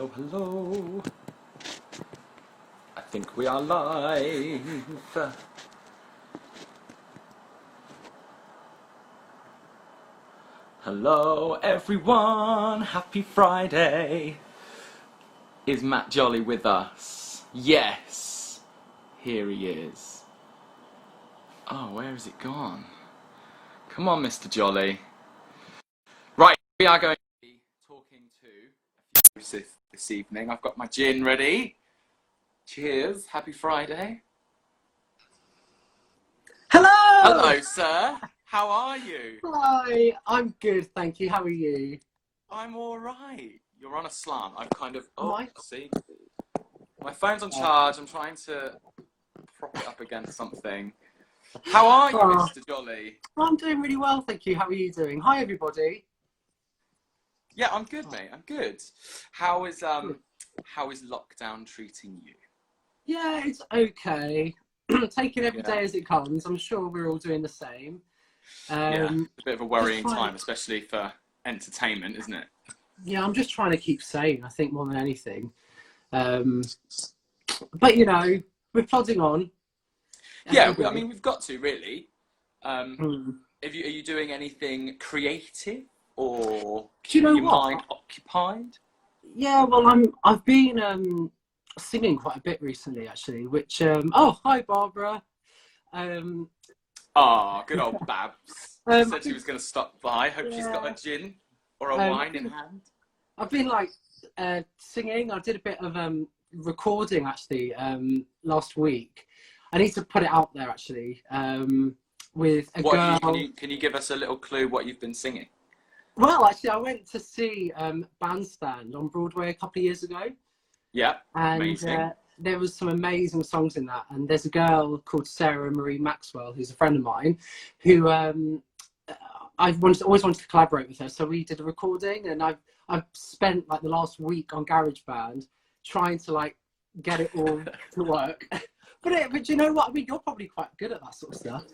Hello, hello. I think we are live. Hello, everyone. Happy Friday. Is Matt Jolly with us? Yes. Here he is. Oh, where has it gone? Come on, Mr. Jolly. Right, we are going to be talking to a few this evening. I've got my gin ready. Cheers. Happy Friday. Hello! Hello, sir. How are you? Hi, I'm good, thank you. How are you? I'm all right. You're on a slant. I've kind of... Oh, Mike? see? My phone's on charge. I'm trying to prop it up against something. How are you, Mr. Jolly? I'm doing really well, thank you. How are you doing? Hi, everybody. Yeah, I'm good, mate. I'm good. How is lockdown treating you? Yeah, it's okay. Taking every day as it comes. I'm sure we're all doing the same. Yeah, a bit of a worrying trying- time, especially for entertainment, isn't it? Yeah, I'm just trying to keep sane, I think, more than anything. But, you know, we're plodding on. Yeah, I mean, we've got to, really. Are Mm. you doing anything creative, or Do you know your what? mind occupied? Yeah, well, I've been singing quite a bit recently, actually, which... Oh, hi, Barbara. Good old Babs. Said she was going to stop by. Hope she's got Yeah. a gin or a wine in hand. I've been like singing. I did a bit of recording actually last week. I need to put it out there actually with a girl. Can you give us a little clue what you've been singing? Well, actually, I went to see Bandstand on Broadway a couple of years ago. Yeah, and amazing. There was some amazing songs in that. And there's a girl called Sarah Marie Maxwell, who's a friend of mine, who always wanted to collaborate with her. So we did a recording, and I've spent like the last week on GarageBand trying to like get it all to work. But you know what? I mean, you're probably quite good at that sort of stuff.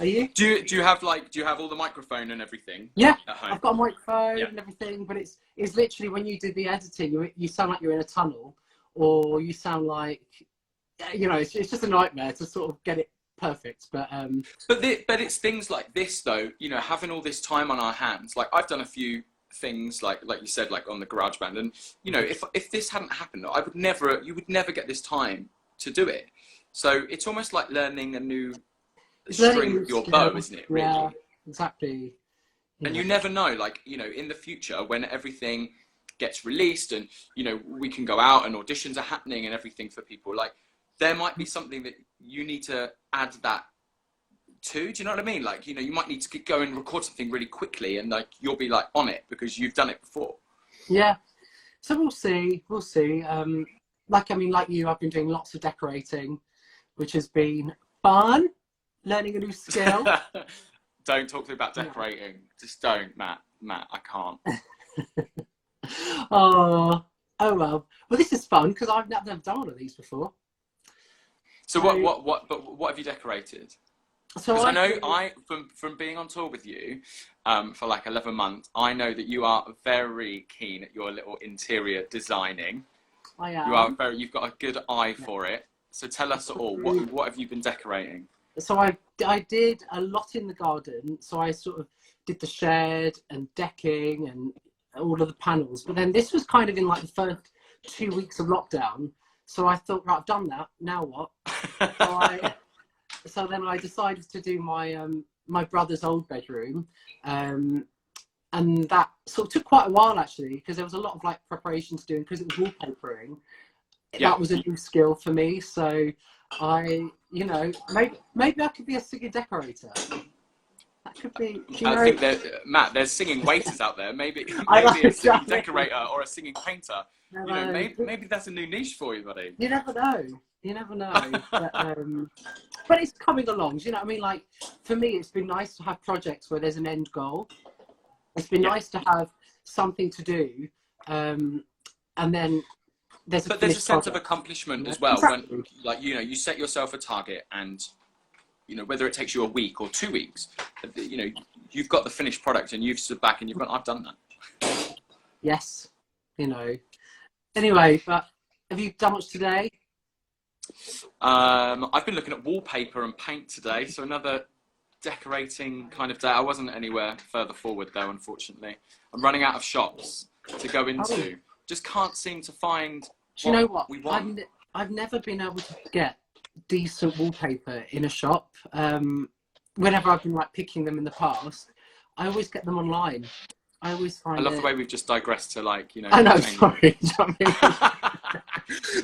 Are you? Do you have all the microphone and everything? Yeah, at home? I've got a microphone and everything, but it's literally when you do the editing, you sound like you're in a tunnel, or you sound like, you know, it's just a nightmare to sort of get it perfect. But it's things like this though, you know, having all this time on our hands. Like I've done a few things like you said, like on the GarageBand, and you know, if this hadn't happened, you would never get this time to do it. So it's almost like learning a new string with your bow, isn't it, really? Yeah, exactly. And you never know, like, you know, in the future when everything gets released and, you know, we can go out and auditions are happening and everything for people, like, there might be something that you need to add that to. Do you know what I mean? Like, you know, you might need to go and record something really quickly and, like, you'll be, like, on it because you've done it before. Yeah. So we'll see. Like you, I've been doing lots of decorating, which has been fun. Learning a new skill. Don't talk to me about decorating. Just don't, Matt. I can't. Oh well. Well, this is fun because I've never done one of these before. So what have you decorated? So I know from being on tour with you for like 11 months, I know that you are very keen at your little interior designing. I am. You've got a good eye for it. So tell us all, what have you been decorating? So I did a lot in the garden. So I sort of did the shed and decking and all of the panels. But then this was kind of in like the first 2 weeks of lockdown. So I thought, right, I've done that. Now what? So then I decided to do my my brother's old bedroom, and that sort of took quite a while actually because there was a lot of like preparation to do because it was wallpapering. Yeah. That was a new skill for me. So you know, maybe I could be a singing decorator. That could be. I think Matt, there's singing waiters out there. Maybe a singing decorator or a singing painter. You know, maybe that's a new niche for you, buddy. You never know. But it's coming along. You know what I mean? Like for me, it's been nice to have projects where there's an end goal. It's been nice to have something to do, and then. There's a sense of accomplishment as well. Exactly. When, like, you know, you set yourself a target and, you know, whether it takes you a week or 2 weeks, you know, you've got the finished product and you've stood back and you've gone, I've done that. Yes. You know, Anyway, but have you done much today? I've been looking at wallpaper and paint today, so another decorating kind of day. I wasn't anywhere further forward though, unfortunately. I'm running out of shops to go into. Just can't seem to find Do you know what? we want. I've never been able to get decent wallpaper in a shop. Whenever I've been like picking them in the past, I always get them online. I always find. I love the way we've just digressed to like, you know. I know. Sorry.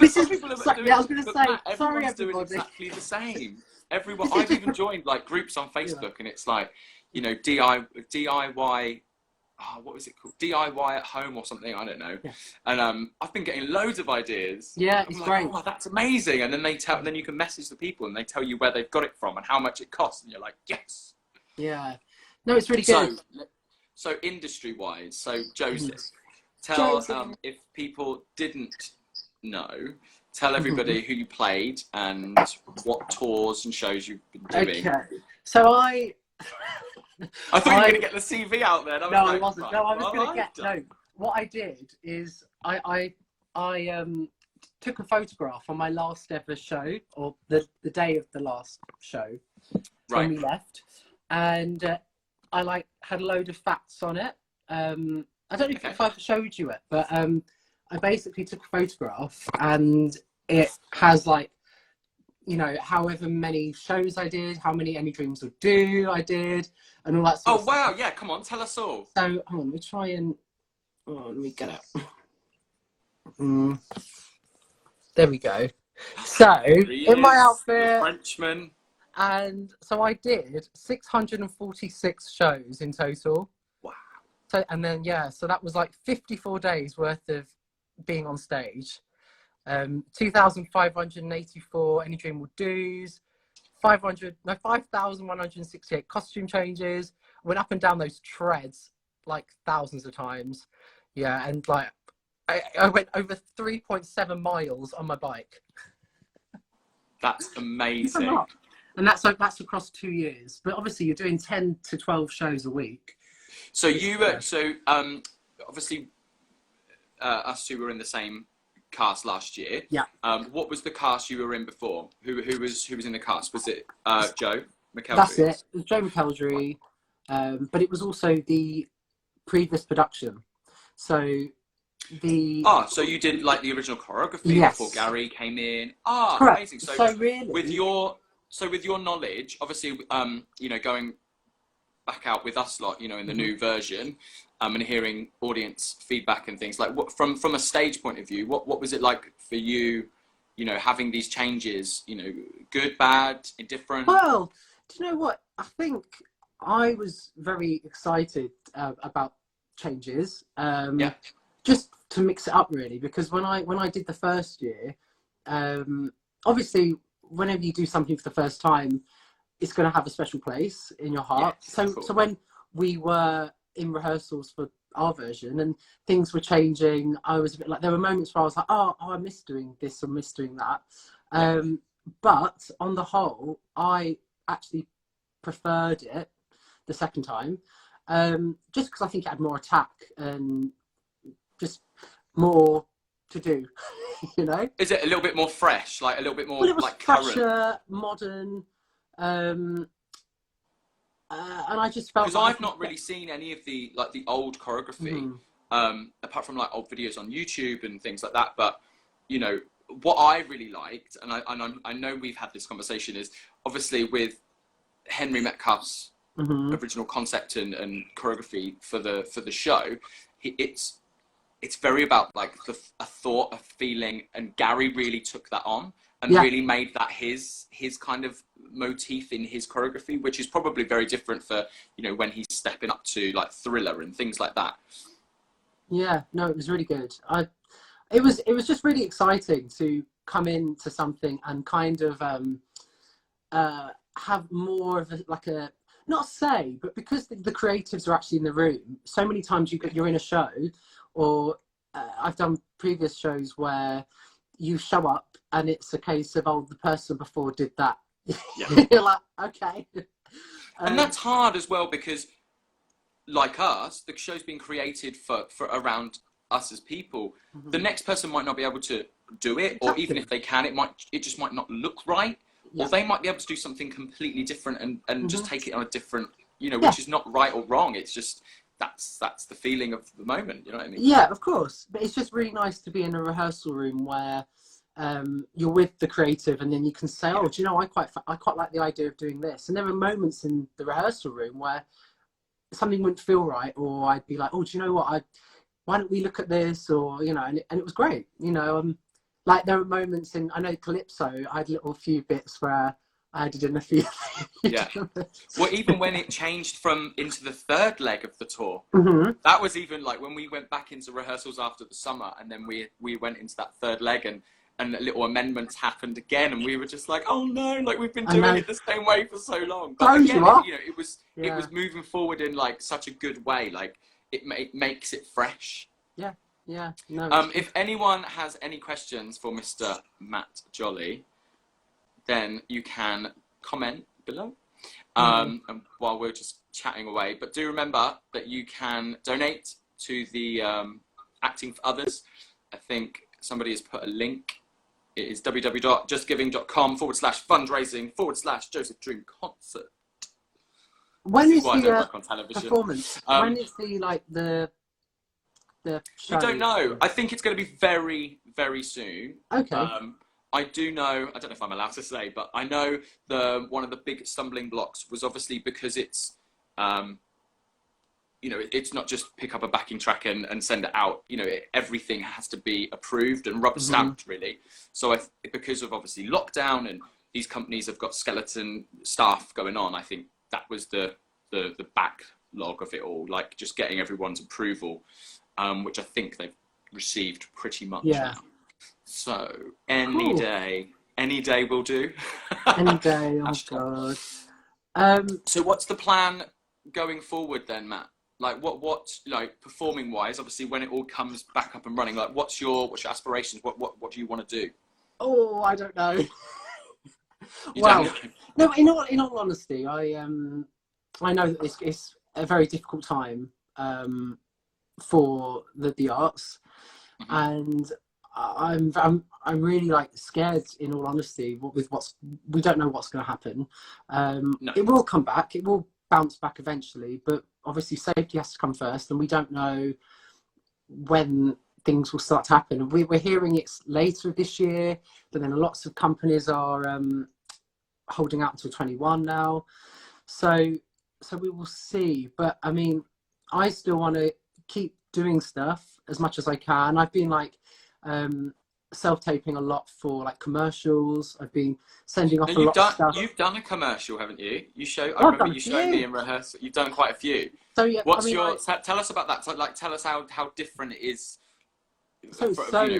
This is. Yeah, I was going to say. Matt, sorry, everyone's doing everybody. exactly the same. Everyone. I've even joined like groups on Facebook, and it's like, you know, DIY. Oh, what was it called? DIY at home or something, I don't know. Yeah. And I've been getting loads of ideas. Yeah, it's great. Oh, that's amazing. And then you can message the people and they tell you where they've got it from and how much it costs, and you're like, yes. Yeah. No, it's really good. So industry-wise, so Joseph, tell if people didn't know, tell everybody who you played and what tours and shows you've been doing. Okay. So I thought you were going to get the CV out there. I wasn't. No, I was going to get. No, what I did is I took a photograph on my last ever show, or the day of the last show when we left, and I like had a load of facts on it. I don't know if I've showed you it, but I basically took a photograph, and it has like, you know, however many shows I did, how many Any Dreams Will Do I did, and all that sort of stuff. Wow, yeah, come on, tell us all. So, hold on, let me try and... Oh, let me get it. There we go. So, in my outfit... Frenchman. And so I did 646 shows in total. Wow. So, and then, yeah, so that was like 54 days worth of being on stage. 2,584 Any Dream Will Do's, 5,168 costume changes. Went up and down those treads like thousands of times. Yeah, and like I went over 3.7 miles on my bike. That's amazing. And that's across 2 years. But obviously you're doing 10 to 12 shows a week. So you were obviously us two were in the same cast last year. Yeah. What was the cast you were in before? Who was in the cast? Was it Joe McElderry? That's it. It was Joe McElderry, but it was also the previous production. So so you did like the original choreography before Gary came in. Correct. Amazing. So really, with your knowledge, obviously, you know, going back out with us lot, you know, in the new version, and hearing audience feedback and things like, what from a stage point of view, what was it like for you, you know, having these changes, you know, good, bad, indifferent? Well, do you know what? I think I was very excited about changes. Just to mix it up really, because when I did the first year, obviously whenever you do something for the first time, it's going to have a special place in your heart. So when we were in rehearsals for our version and things were changing, I was a bit like, there were moments where I was like, oh I miss doing this or miss doing that. But on the whole, I actually preferred it the second time, just because I think it had more attack and just more to do. You know, is it a little bit more fresh, like a little bit more it was like fresher, current, modern, and I just felt because I've not really seen any of the old choreography, apart from like old videos on YouTube and things like that. But you know what I really liked, and I know we've had this conversation, is obviously with Henry Metcalf's original concept and choreography for the show. It's very about like a thought, a feeling, and Gary really took that on and really made that his kind of motif in his choreography, which is probably very different for, you know, when he's stepping up to like Thriller and things like that. Yeah, no, it was really good. It was just really exciting to come into something and kind of have more of a not say, but because the creatives are actually in the room, so many times you're in a show, or I've done previous shows where you show up and it's a case of, oh, the person before did that. Yeah. You're like, okay. And that's hard as well, because like us, the show's been created for around us as people, the next person might not be able to do it, or even if they can, it just might not look right, or they might be able to do something completely different and just take it on a different, you know, which is not right or wrong. It's just that's the feeling of the moment. You know what I mean? Yeah, of course. But it's just really nice to be in a rehearsal room where you're with the creative, and then you can say, "Oh, do you know, I quite like the idea of doing this." And there are moments in the rehearsal room where something wouldn't feel right, or I'd be like, "Oh, do you know what? Why don't we look at this?" Or you know, and it was great. You know, like there were moments I know Calypso, I had a few bits where I added in a few. Yeah. Well, even when it changed into the third leg of the tour, that was even like when we went back into rehearsals after the summer, and then we went into that third leg, and little amendments happened again, and we were just like, oh no, like we've been doing it the same way for so long. But again, it was moving forward in like such a good way. Like it makes it fresh. Yeah. No. If anyone has any questions for Mr. Matt Jolly, then you can comment below. And while we're just chatting away, but do remember that you can donate to the Acting for Others. I think somebody has put a link. It is www.justgiving.com/fundraising/Joseph Dream Concert. When is the performance? When is the show? We don't know. I think it's going to be very, very soon. Okay. I do know, I don't know if I'm allowed to say, but I know one of the big stumbling blocks was obviously because it's, you know, it's not just pick up a backing track and send it out. You know, everything has to be approved and rubber stamped, really. So because of obviously lockdown and these companies have got skeleton staff going on, I think that was the backlog of it all, like just getting everyone's approval, which I think they've received pretty much now. So any day will do. Any day, oh God. So what's the plan going forward then, Matt? Like what like performing wise, obviously when it all comes back up and running, like what's your aspirations? What do you want to do? Oh, I don't know. Well, no, in all honesty, I know that it's a very difficult time for the arts, and I'm really like scared, in all honesty, we don't know what's going to happen. No. It will come back, it will bounce back eventually, but obviously safety has to come first, and we don't know when things will start to happen. We're hearing it's later this year, but then lots of companies are holding out until 21 now, so we will see. But I mean, I still want to keep doing stuff as much as I can. I've been like self-taping a lot for like commercials. I've been sending off a lot of stuff. You've done a commercial, haven't you? I remember you showed me in rehearsal. You've done quite a few. So yeah, tell us about that. So, like, tell us how different it is. You know,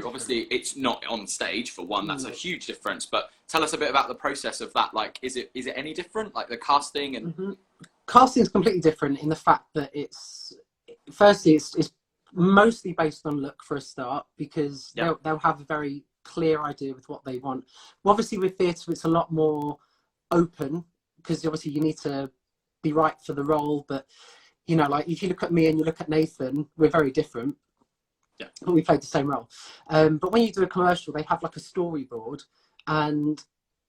obviously it's not on stage for one. That's a huge difference. But tell us a bit about the process of that. Like, is it any different? Like the casting and casting is completely different in the fact that it's mostly based on look for a start, because they'll have a very clear idea with what they want. Well, obviously with theatre it's a lot more open, because obviously you need to be right for the role. But you know, like if you look at me and you look at Nathan, we're very different. Yeah. But we played the same role. But when you do a commercial, they have like a storyboard, and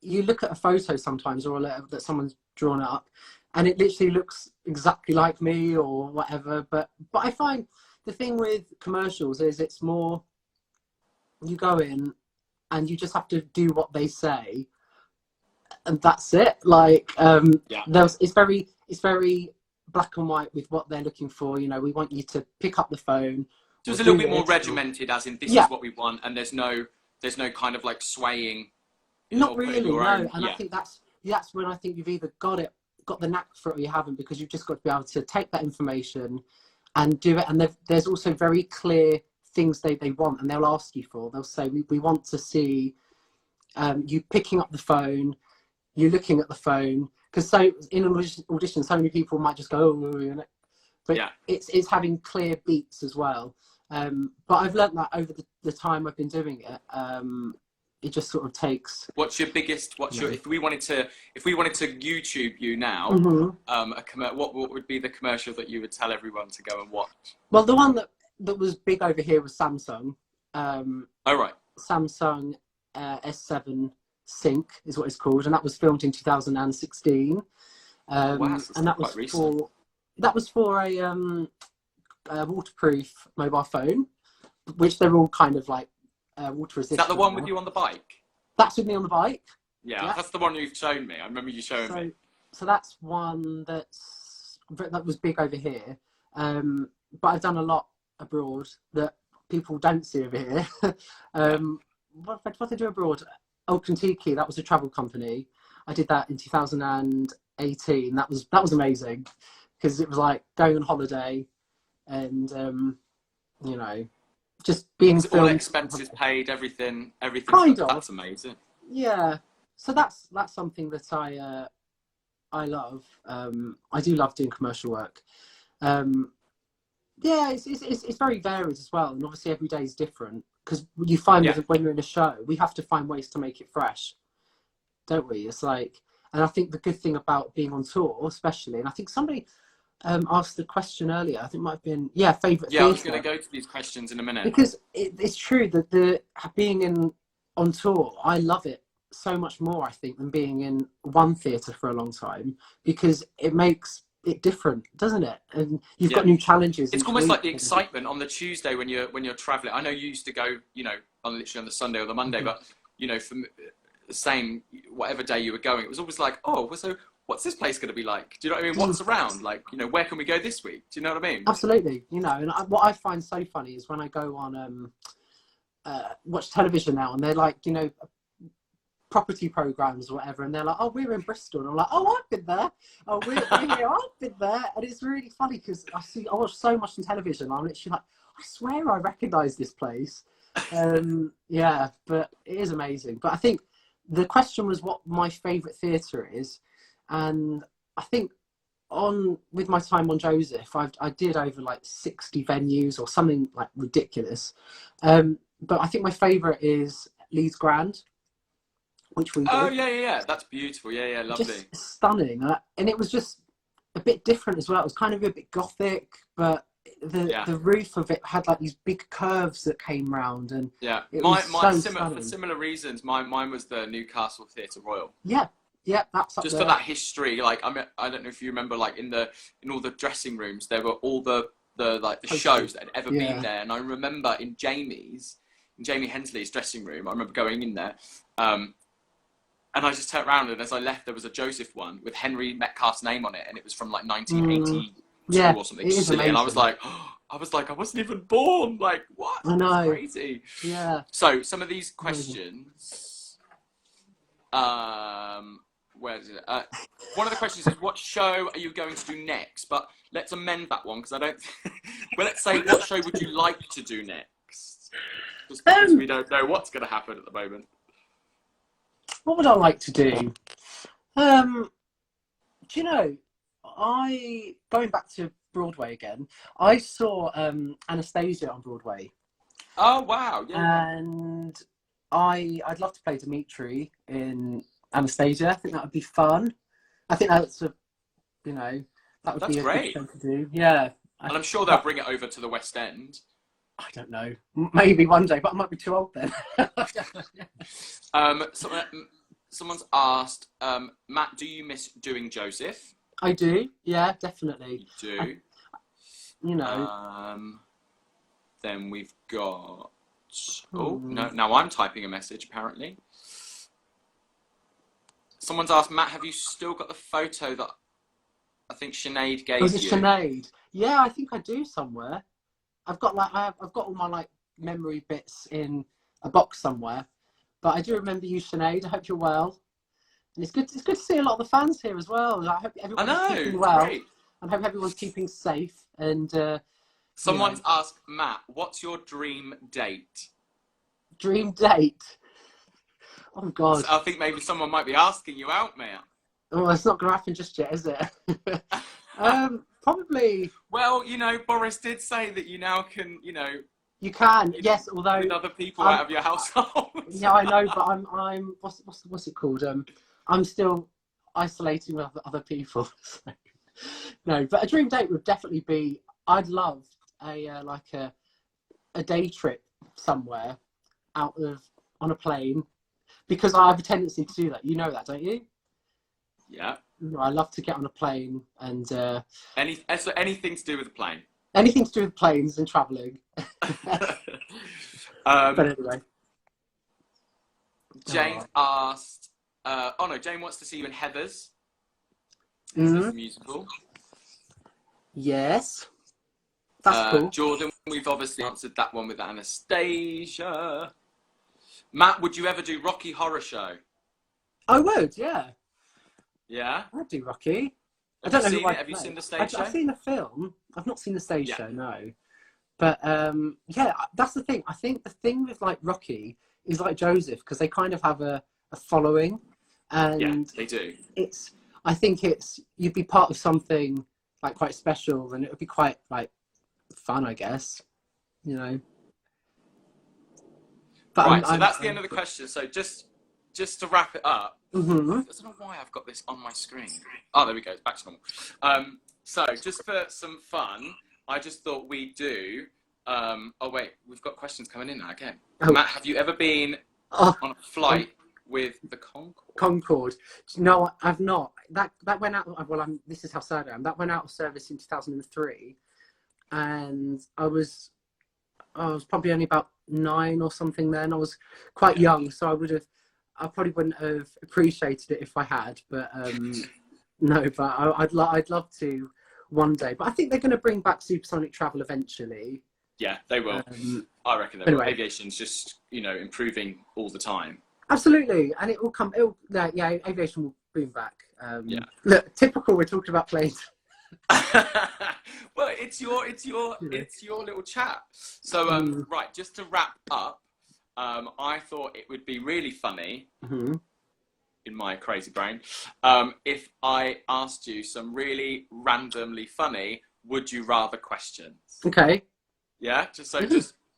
you look at a photo sometimes, or a letter that someone's drawn up, and it literally looks exactly like me or whatever. But I find the thing with commercials is it's more, you go in and you just have to do what they say, and that's it. Like it's very black and white with what they're looking for. You know, we want you to pick up the phone. So it's a little bit more regimented, as in this is what we want, and there's no kind of like swaying. Not really, no. And I think that's when I think you've either got the knack for it, or you haven't, because you've just got to be able to take that information and do it. And there's also very clear things they want, and they'll ask you for. They'll say, we want to see you picking up the phone, you looking at the phone, because so in an audition, so many people might just go, oh, but it's having clear beats as well. But I've learnt that over the time I've been doing it. It just sort of takes. What's your biggest? If we wanted to YouTube you now, what would be the commercial that you would tell everyone to go and watch? Well, the one that that was big over here was Samsung. Oh, right. Samsung S7 Sync is what it's called, and that was filmed in 2016. Wow, so And that quite was recent. for a waterproof mobile phone, which they're all kind of like water Is that resistant the one now. with you on the bike? That's with me on the bike. Yeah, Yeah. that's the one you've shown me. I remember you showing me. So that's one that was big over here. But I've done a lot abroad that people don't see over here. What did I do abroad? Oh, Kentucky. That was a travel company. I did that in 2018. That was amazing because it was like going on holiday and you know, just being Is it all filmed. expenses paid, everything Kind of. That's amazing. Yeah. So that's something that I love. I do love doing commercial work. Yeah, it's very varied as well, and obviously every day is different because you find when you're in a show, we have to find ways to make it fresh, don't we? It's like, and I think the good thing about being on tour, especially, and I think somebody asked the question earlier. I think it might have been favorite theatre. I was going to go to these questions in a minute because it's true that the being on tour, I love it so much more, I think, than being in one theatre for a long time because it makes it different, doesn't it? And you've got new challenges. It's almost like the excitement on the Tuesday when you're traveling. I know you used to go, literally on the Sunday or the Monday, but from the same whatever day you were going, it was always like, oh, so what's this place going to be like? Do you know what I mean? What's around? Like, where can we go this week? Do you know what I mean? Absolutely. And what I find so funny is when I go on watch television now, and they're like, property programs or whatever, and they're like, oh, we're in Bristol, and I'm like, oh, I've been there. Oh, we're here, I've been there. And it's really funny because I watch so much on television, I'm literally like, I swear I recognise this place. But it is amazing. But I think the question was what my favourite theatre is, and I think with my time on Joseph, I did over like 60 venues or something like ridiculous. But I think my favourite is Leeds Grand, which we did. Oh, yeah. That's beautiful. Yeah, lovely. Just stunning. And it was just a bit different as well. It was kind of a bit gothic, but the roof of it had like these big curves that came round. And for similar reasons, mine was the Newcastle Theatre Royal. Yeah, that's up just there. For that history. Like, I don't know if you remember, like in all the dressing rooms, there were all the shows that had ever been there. And I remember in Jamie Hensley's dressing room, I remember going in there, and I just turned around, and as I left, there was a Joseph one with Henry Metcalf's name on it, and it was from like 1982 or something silly. And I was like, I wasn't even born. Like, what? I know. That's crazy. Yeah. So some of these questions, where is it? One of the questions is, what show are you going to do next? But let's amend that one because I don't. Well, let's say, what show would you like to do next? Just because we don't know what's going to happen at the moment. What would I like to do? Do you know, going back to Broadway again, I saw Anastasia on Broadway. Oh, wow. Yeah. And I'd love to play Dimitri in Anastasia. I think that would be fun. I think that would be a great. good thing to do. Yeah. And I'm sure they'll bring it over to the West End. I don't know. Maybe one day, but I might be too old then. Someone's asked, Matt, do you miss doing Joseph? I do. Yeah, definitely. You do. Then we've got. Oh no! Now I'm typing a message. Apparently, someone's asked, Matt, have you still got the photo that I think Sinead gave you? Was it Sinead? Yeah, I think I do somewhere. I've got all my like memory bits in a box somewhere, but I do remember you, Sinead. I hope you're well, and it's good to see a lot of the fans here as well. I hope everyone's keeping well, great. And hope everyone's keeping safe. And someone's asked, Matt, what's your dream date? Dream date? Oh God! So I think maybe someone might be asking you out, Matt. Oh, it's not going to happen just yet, is it? Probably. Well, Boris did say that you now can, You can, yes. Although with other people out of your household. Yeah, I know, but I'm. What's it called? I'm still isolating with other people. So, no, but a dream date would definitely be. I'd love a a day trip somewhere on a plane, because I have a tendency to do that. You know that, don't you? Yeah. I love to get on a plane and So anything to do with the plane. anything to do with planes and travelling. But anyway. Jane asked, Jane wants to see you in Heathers. Heathers the musical. Yes. That's cool. Jordan, we've obviously answered that one with Anastasia. Matt, would you ever do Rocky Horror Show? I would, yeah. Yeah? I'd do Rocky. I don't know who Have you seen the stage show? I've seen the film. I've not seen the stage show, no. But yeah, that's the thing. I think the thing with like Rocky is like Joseph, because they kind of have a following, and yeah, they do. I think you'd be part of something like quite special, and it would be quite like fun, I guess. You know. But right, so that's the end of the question. So just to wrap it up, I don't know why I've got this on my screen. Oh, there we go. It's back to normal. So just for some fun, I just thought we'd do. Oh wait, we've got questions coming in now again. Oh. Matt, have you ever been on a flight with the Concorde? Concorde? No, I've not. That went out. Well, this is how sad I am. That went out of service in 2003, and I was probably only about 9 or something then. I was quite young, so I probably wouldn't have appreciated it if I had. But no, but I'd love to one day. But I think they're going to bring back supersonic travel eventually. Yeah, they will. I reckon they will. Anyway. Aviation's just, improving all the time. Absolutely, and it will come. Yeah, aviation will boom back. Look, typical. We're talking about planes. Well, it's your little chat. So right, just to wrap up, I thought it would be really funny in my crazy brain if I asked you some really randomly funny would you rather questions. Okay. Yeah, just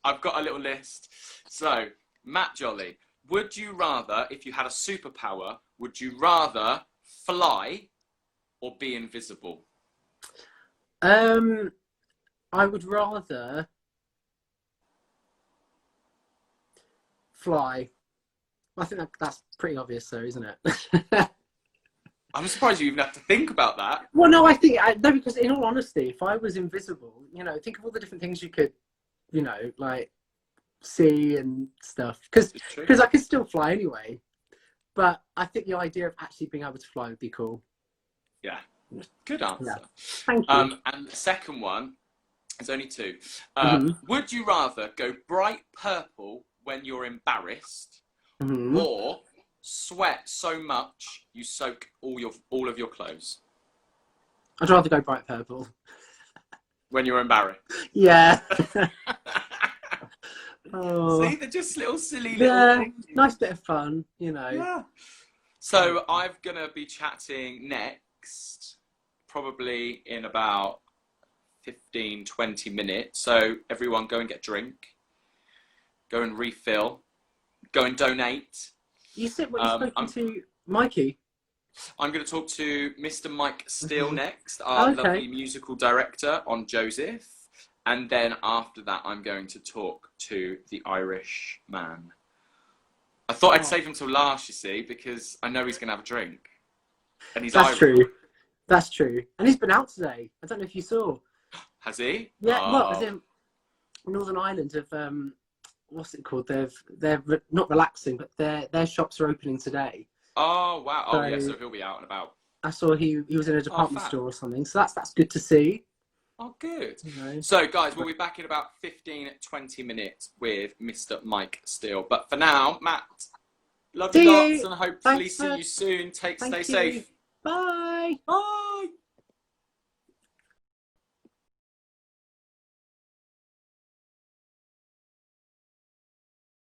I've got a little list. So, Matt Jolly, would you rather, if you had a superpower, would you rather fly or be invisible? I would rather fly. I think that's pretty obvious, though, isn't it? I'm surprised you even have to think about that. Well, no, no, because in all honesty, if I was invisible, think of all the different things you could, like see and stuff. Because I could still fly anyway. But I think the idea of actually being able to fly would be cool. Yeah, good answer. Yeah. Thank you. And the second one, there's only 2. Would you rather go bright purple when you're embarrassed, or sweat so much you soak all of your clothes? I'd rather go bright purple. When you're embarrassed? Yeah. See, they're just little silly little things. Nice bit of fun, Yeah. So I'm going to be chatting next, probably in about 15, 20 minutes. So everyone go and get a drink, go and refill, go and donate. You said what you're speaking to Mikey? I'm going to talk to Mr. Mike Steele next, our lovely musical director on Joseph. And then after that, I'm going to talk to the Irish man. I thought I'd save him till last, you see, because I know he's going to have a drink. And he's Irish. True. That's true. And he's been out today. I don't know if you saw. Has he? Yeah, well, as in Northern Ireland have, what's it called? They're not relaxing, but their shops are opening today. Oh, wow. Oh, yeah, so he'll be out and about. I saw he was in a department store or something, so that's good to see. Oh, good. So, guys, we'll be back in about 15, 20 minutes with Mr. Mike Steele. But for now, Matt, love you lots and hopefully see you soon. Stay safe. Bye. Bye.